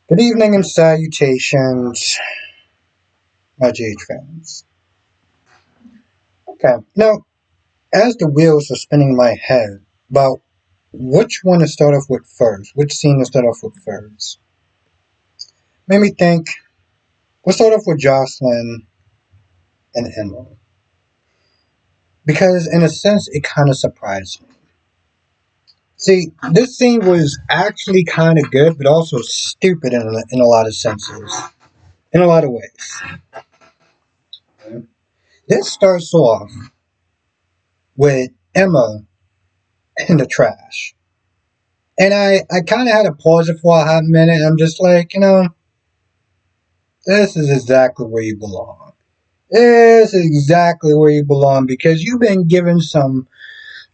Good evening and salutations, my GH fans. Okay, now, as the wheels are spinning in my head about which one to start off with first, which scene to start off with first, made me think, let's start off with Jocelyn and Emma. Because, in a sense, it kind of surprised me. See, this scene was actually kind of good, but also stupid in a lot of senses, in a lot of ways. Okay? This starts off with Emma in the trash. And I kind of had to pause it for a hot minute. I'm just like, this is exactly where you belong. This is exactly where you belong because you've been given some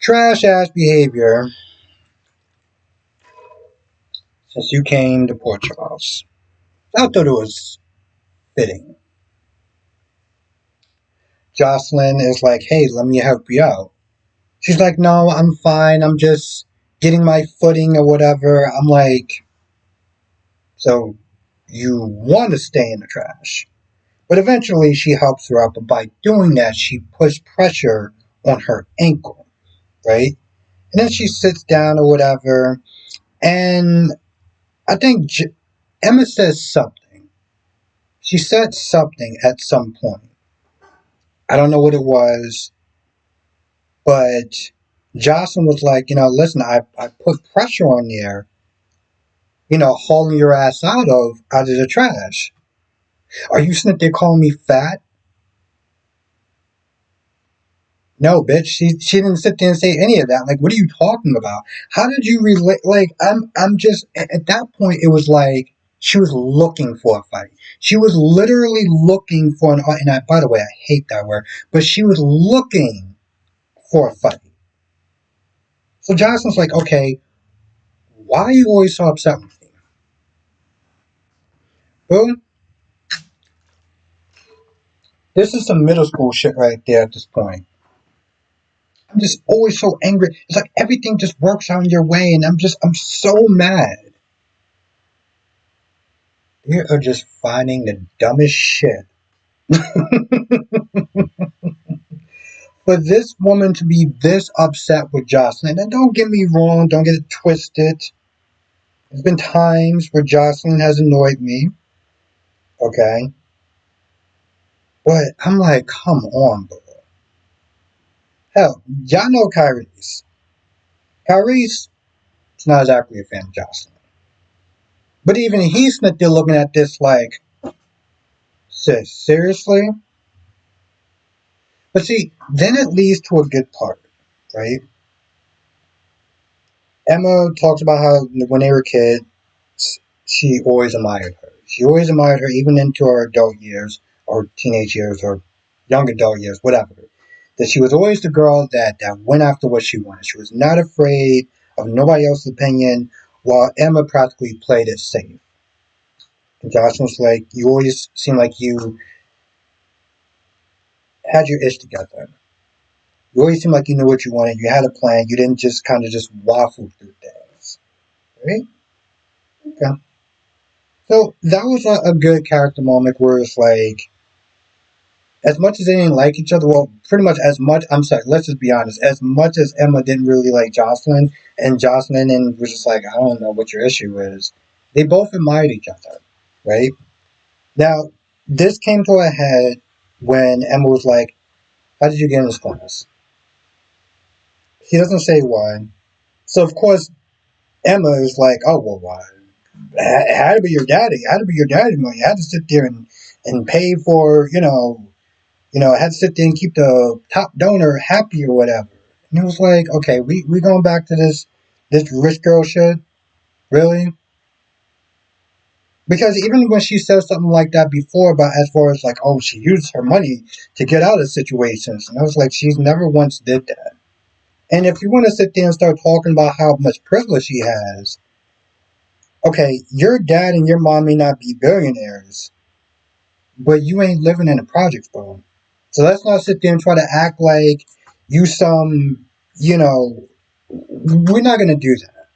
trash ass behavior since you came to Port Charles. I thought it was fitting. Jocelyn is like, hey, let me help you out. She's like, no, I'm fine. I'm just getting my footing or whatever. I'm like, so you want to stay in the trash? But eventually she helps her up, but by doing that, she puts pressure on her ankle, right? And then she sits down or whatever, and I think Emma says something. She said something at some point. I don't know what it was, but Jocelyn was like, listen, I put pressure on there, hauling your ass out of the trash. Are you sitting there calling me fat? No, bitch. She didn't sit there and say any of that. Like, what are you talking about? How did you relate? Like, I'm just at that point. It was like she was looking for a fight. She was literally looking for an. And by the way, I hate that word, but she was looking for a fight. So Johnson's like, okay, why are you always so upset with me? Boom. This is some middle school shit right there at this point. I'm just always so angry. It's like everything just works out in your way, and I'm so mad. You are just finding the dumbest shit. For this woman to be this upset with Jocelyn, and don't get me wrong, don't get it twisted. There's been times where Jocelyn has annoyed me, okay? But I'm like, come on, bro. Hell, y'all know Kyrie's. Kyrie's is not exactly a fan of Jocelyn. But even he's not there looking at this like, sis, seriously? But see, then it leads to a good part, right? Emma talks about how when they were kids, she always admired her. She always admired her, even into her adult years, or teenage years, or young adult years, whatever. That she was always the girl that went after what she wanted. She was not afraid of nobody else's opinion, while Emma practically played it safe. And Josh was like, you always seemed like you had your ish together. You always seemed like you knew what you wanted. You had a plan. You didn't just kind of just waffle through things. Right? Okay. So that was a good character moment where it's like, as much as they didn't like each other, well, pretty much as much, I'm sorry, let's just be honest, as much as Emma didn't really like Jocelyn, and Jocelyn and was just like, I don't know what your issue is, they both admired each other, right? Now, this came to a head when Emma was like, how did you get in this class? He doesn't say why. So, of course, Emma is like, oh, well, why? It had to be your daddy. It had to be your daddy's money. You had to sit there and pay for, I had to sit there and keep the top donor happy or whatever. And it was like, okay, we going back to this rich girl shit? Really? Because even when she said something like that before about as far as like, oh, she used her money to get out of situations. And I was like, she's never once did that. And if you want to sit there and start talking about how much privilege she has, okay, your dad and your mom may not be billionaires, but you ain't living in a project, bro. So let's not sit there and try to act like you some, we're not going to do that.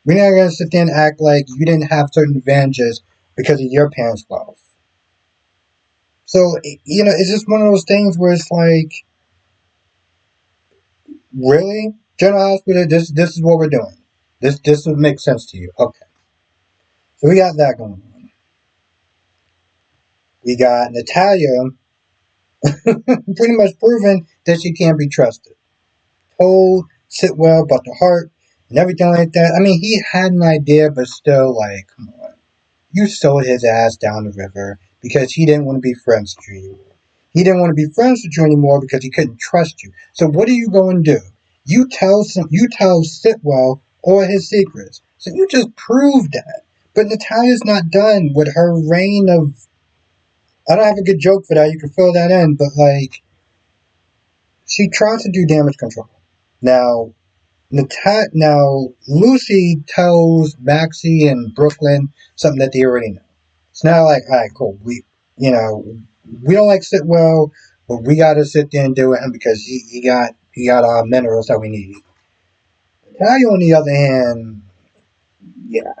We're not going to sit there and act like you didn't have certain advantages because of your parents' wealth. So, it's just one of those things where it's like, really? General Hospital, this is what we're doing. This would make sense to you. Okay. So we got that going on. We got Natalya pretty much proven that she can't be trusted. Told Sitwell about the heart and everything like that. I mean, he had an idea, but still, like, come on. You sold his ass down the river because he didn't want to be friends with you anymore. He didn't want to be friends with you anymore because he couldn't trust you. So what are you going to do? You tell Sitwell all his secrets. So you just proved that. But Natalya's not done with her reign of. I don't have a good joke for that. You can fill that in, but like she tries to do damage control. Now, now Lucy tells Maxie and Brooklyn something that they already know. It's not like, all right, cool. You know, we don't like Sitwell, but we got to sit there and deal with him because he got minerals that we need. Talia, on the other hand, yeah.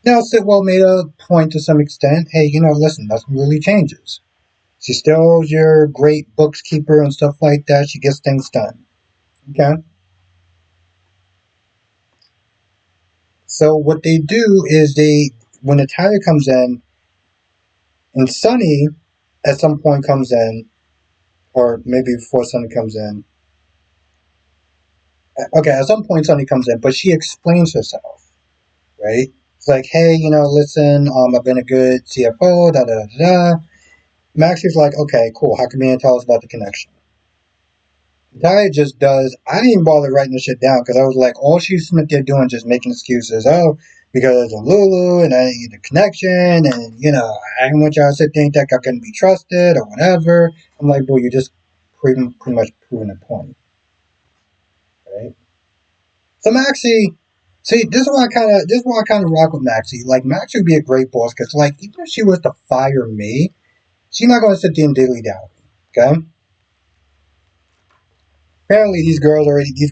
Now Sitwell made a point to some extent. Hey, listen, nothing really changes. She still your great bookkeeper and stuff like that. She gets things done. Okay. So what they do is when Natalia comes in, and Sunny at some point comes in, or maybe before Sunny comes in. Okay, at some point Sunny comes in, but she explains herself, right? It's like, hey, listen, I've been a good CFO, da da da da. Max is like, okay, cool. How come you didn't tell us about the connection? Natalia just does. I didn't even bother writing the shit down because I was like, all she's there doing just making excuses. Oh, because of Lulu and I didn't get the connection, and I didn't want y'all to sit there and think I couldn't be trusted or whatever. I'm like, boy, you just pretty much proving the point, right? So Maxie, see, this is why I kind of rock with Maxie. Like Maxie would be a great boss because like even if she was to fire me, she's not going to sit there and dilly dally. Okay. Apparently, these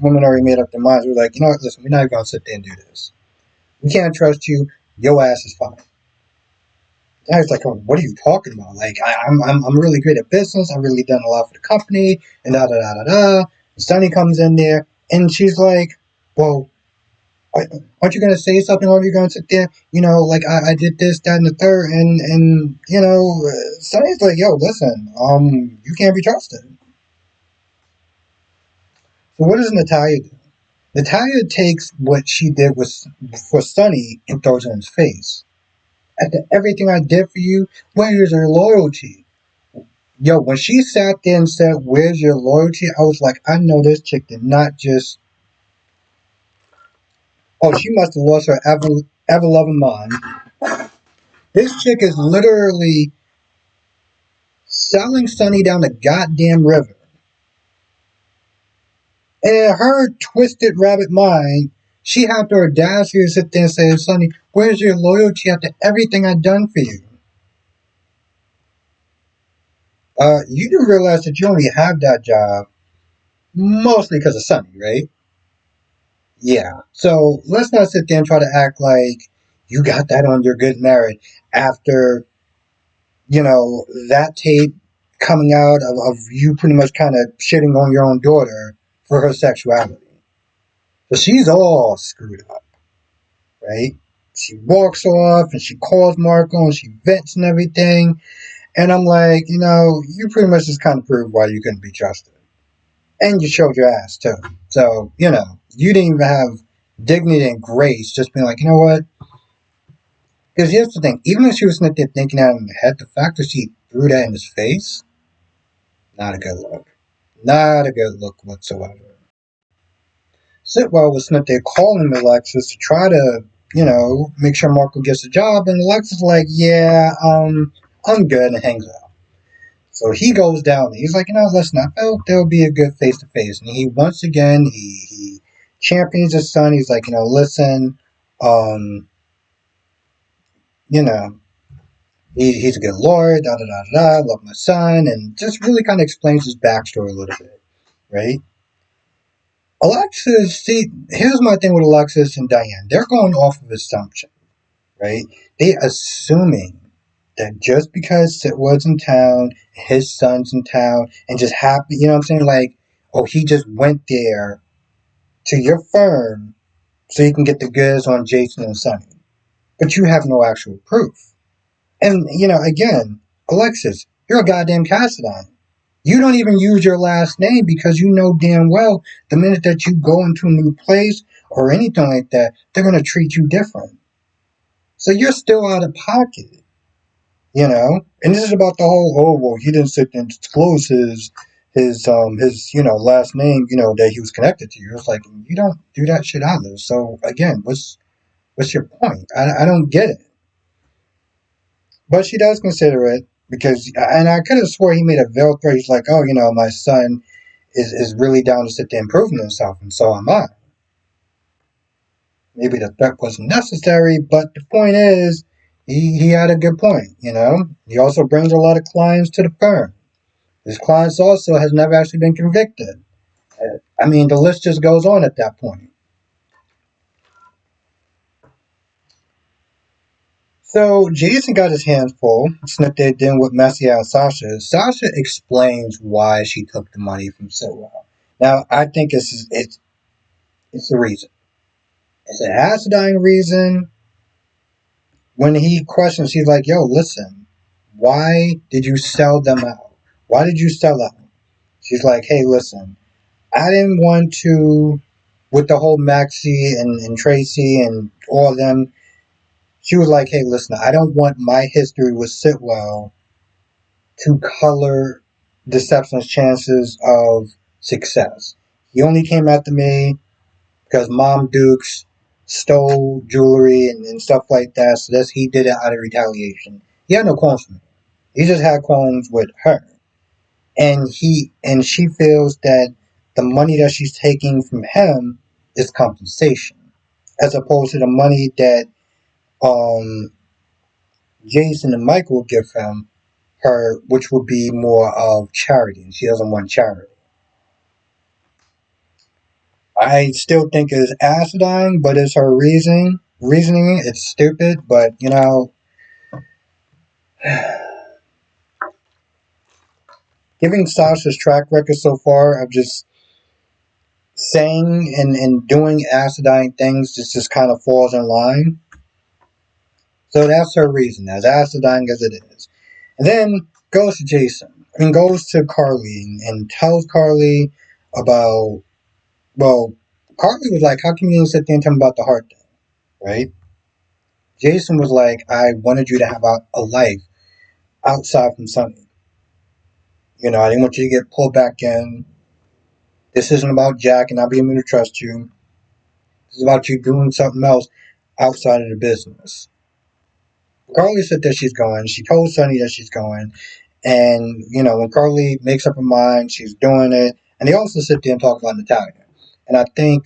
women already made up their minds. We're like, listen, we're not going to sit there and do this. We can't trust you. Your ass is fine. And I was like, oh, what are you talking about? Like, I'm really great at business. I've really done a lot for the company, and da da da da da. And Sunny comes in there, and she's like, well, aren't you going to say something, or are you going to sit there? Like I did this, that, and the third, and Sunny's like, yo, listen, you can't be trusted. So what does Natalya do? Natalya takes what she did for Sunny and throws it in his face. After everything I did for you, where's your loyalty? Yo, when she sat there and said, where's your loyalty? I was like, I know this chick did not just. Oh, she must have lost her ever loving mind. This chick is literally selling Sunny down the goddamn river. And in her twisted rabbit mind, she had the audacity to sit there and say, Sonny, where's your loyalty after everything I've done for you? You do realize that you only have that job mostly because of Sonny, right? Yeah. So let's not sit there and try to act like you got that on your good merit after, that tape coming out of you pretty much kind of shitting on your own daughter for her sexuality. So she's all screwed up, right? She walks off and she calls Marco and she vents and everything. And I'm like, you pretty much just kind of proved why you couldn't be trusted. And you showed your ass too. So, you didn't even have dignity and grace just being like, you know what? Because here's the thing, even if she was sitting there thinking that in the head, the fact that she threw that in his face, not a good look. Not a good look whatsoever. Sitwell was sitting there calling Alexis to try to, make sure Marco gets a job, and Alexis is like, yeah, I'm good, and hangs up. So he goes down. He's like, listen, I felt there'll be a good face to face. And he once again he champions his son. He's like, listen, um, you know, he's a good lord, da da da da. Love my son, and just really kind of explains his backstory a little bit, right? Alexis, see, here's my thing with Alexis and Diane. They're going off of assumption, right? They assuming that just because Sitwell's in town, his son's in town, and just happy, you know what I'm saying? Like, oh, he just went there to your firm so you can get the goods on Jason and Sonny. But you have no actual proof. And, again, Alexis, you're a goddamn Cassadine. You don't even use your last name because you know damn well the minute that you go into a new place or anything like that, they're going to treat you different. So you're still out of pocket, you know? And this is about the whole, oh, well, he didn't sit and disclose his last name, that he was connected to you. It's like, you don't do that shit either. So again, what's your point? I don't get it. But she does consider it because, and I could have swore he made a veiled threat. He's like, oh, my son is really down to sit there and prove himself, and so am I. Maybe the threat wasn't necessary, but the point is, he had a good point. He also brings a lot of clients to the firm. His clients also has never actually been convicted. I mean, the list just goes on at that point. So Jason got his hands full, since they did with Messiah and Sasha. Sasha explains why she took the money from Sitwell. Now, I think it's the reason. It's an acidine reason. When he questions, he's like, yo, listen, why did you sell them out? Why did you sell out? She's like, hey, listen, I didn't want to, with the whole Maxie and Tracy and all of them, she was like, hey, listen, I don't want my history with Sitwell to color Deception's chances of success. He only came after me because Mom Dukes stole jewelry and stuff like that. So he did it out of retaliation. He had no qualms with me. He just had qualms with her, and she feels that the money that she's taking from him is compensation, as opposed to the money that um, Jason and Michael give her, which would be more of charity. And she doesn't want charity. I still think it is acidine, but it's her reasoning. It's stupid, but giving Sasha's track record so far of just saying and doing acidine things just kind of falls in line. So that's her reason, as acidine as it is. And then goes to Jason. I mean, goes to Carly and tells Carly about, well, Carly was like, how come you didn't sit there and tell me about the heart thing, right? Jason was like, I wanted you to have a life outside from Sunny. I didn't want you to get pulled back in. This isn't about Jack and not being able to trust you. This is about you doing something else outside of the business. Carly said that she's going. She told Sunny that she's going. And, when Carly makes up her mind, she's doing it. And they also sit there and talk about Natalya. And I think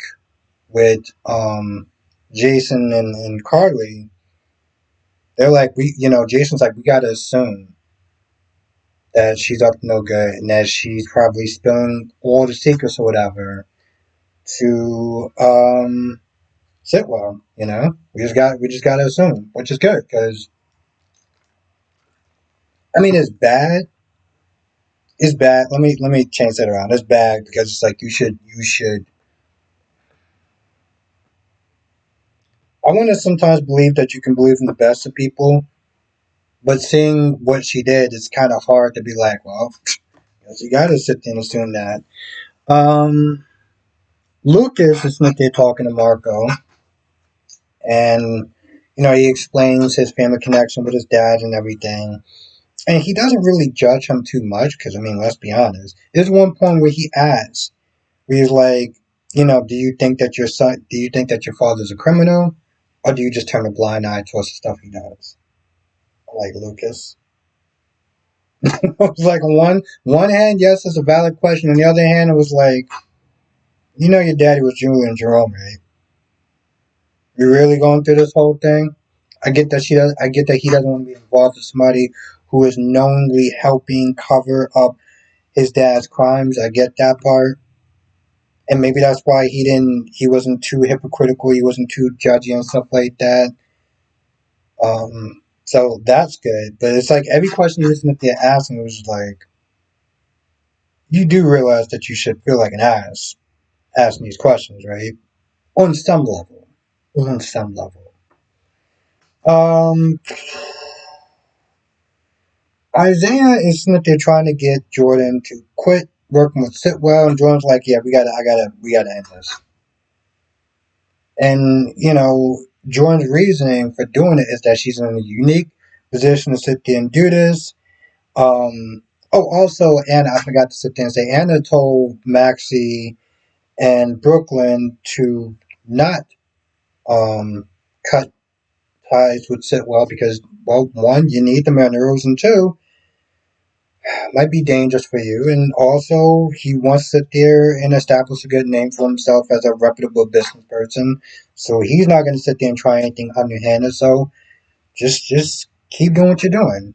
with Jason and Carly, they're like, Jason's like, we got to assume that she's up to no good and that she's probably spilling all the secrets or whatever to Sitwell. We just got to assume, which is good because I mean it's bad. It's bad. Let me change that around. It's bad because it's like you should. I want to sometimes believe that you can believe in the best of people, but seeing what she did, it's kind of hard to be like, well, you got to sit there and assume that. Um, Lucas is not there talking to Marco, and he explains his family connection with his dad and everything, and he doesn't really judge him too much because I mean, let's be honest. There's one point where he asks, where he's like, do you think that your father's a criminal, or do you just turn a blind eye towards the stuff he does? Like Lucas. It was like on one hand, yes, it's a valid question. On the other hand, it was like, your daddy was Julian Jerome, right? You're really going through this whole thing. I get that she does. I get that he doesn't want to be involved with somebody who is knowingly helping cover up his dad's crimes. I get that part, and maybe that's why he wasn't too hypocritical. He wasn't too judgy and stuff like that. So that's good. But it's like every question you listen to the asking was like, you do realize that you should feel like an ass asking these questions, right? On some level. On some level. Um, Isaiah is that they're trying to get Jordan to quit working with Sitwell, and Jordan's like, "Yeah, we gotta end this." And Jordan's reasoning for doing it is that she's in a unique position to sit there and do this. Oh, also, Anna, I forgot to sit there and say, Anna told Maxie and Brooklyn to not cut ties with Sitwell because, well, one, you need the minerals, and two, might be dangerous for you. And also, he wants to sit there and establish a good name for himself as a reputable business person. So he's not going to sit there and try anything underhanded. So just keep doing what you're doing.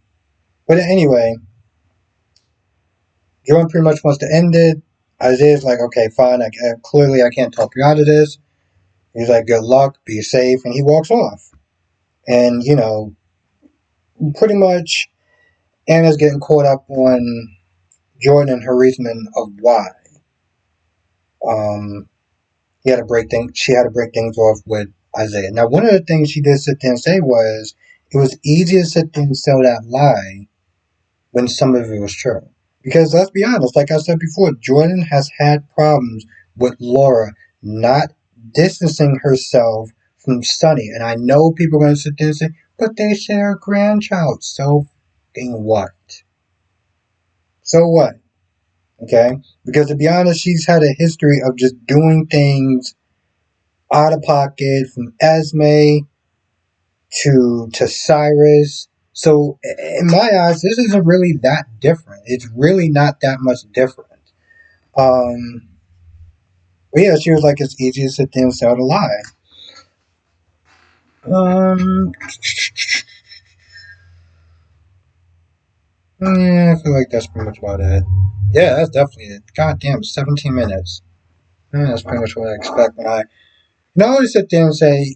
But anyway, Jordan pretty much wants to end it. Isaiah's like, okay, fine. Clearly, I can't talk you out of this. He's like, good luck, be safe, and he walks off. And pretty much Anna's getting caught up on Jordan and her reasoning of why. Um, he had to break things. She had to break things off with Isaiah. Now, one of the things she did sit there and say was it was easier to sit there and sell that lie when some of it was true. Because let's be honest, like I said before, Jordan has had problems with Laura not distancing herself from Sunny. And I know people are going to sit there and say, but they share a grandchild. So fucking what? So what? Okay? Because to be honest, she's had a history of just doing things out of pocket from Esme to Cyrus. So in my eyes, this isn't really that different. It's really not that much different. Um, but yeah, she was like, it's easy to sit there and sell a lie. Um, yeah, I feel like that's pretty much about it. Yeah, that's definitely it. God damn, 17 minutes. Yeah, that's pretty much what I expect when I always sit there and say,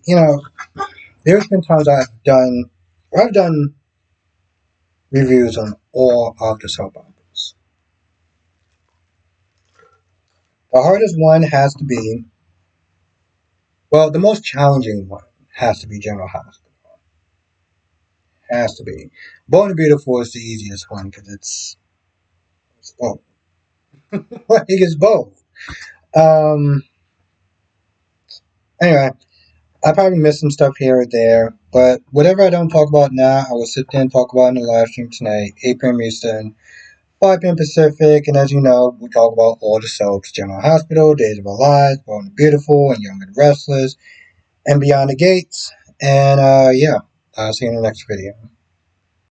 there's been times I've done reviews on all of the soap operas. The hardest one has to be, well, the most challenging one has to be General Hospital. Has to be. Bold and Beautiful is the easiest one because it's bold. Like it's bold. Um. Anyway, I probably missed some stuff here or there, but whatever I don't talk about now, I will sit there and talk about in the live stream tonight, 8 p.m. Eastern, 5 p.m. Pacific, and as you know, we talk about all the soaps: General Hospital, Days of Our Lives, Bold and Beautiful, and Young and Restless, and Beyond the Gates. And yeah, I'll see you in the next video.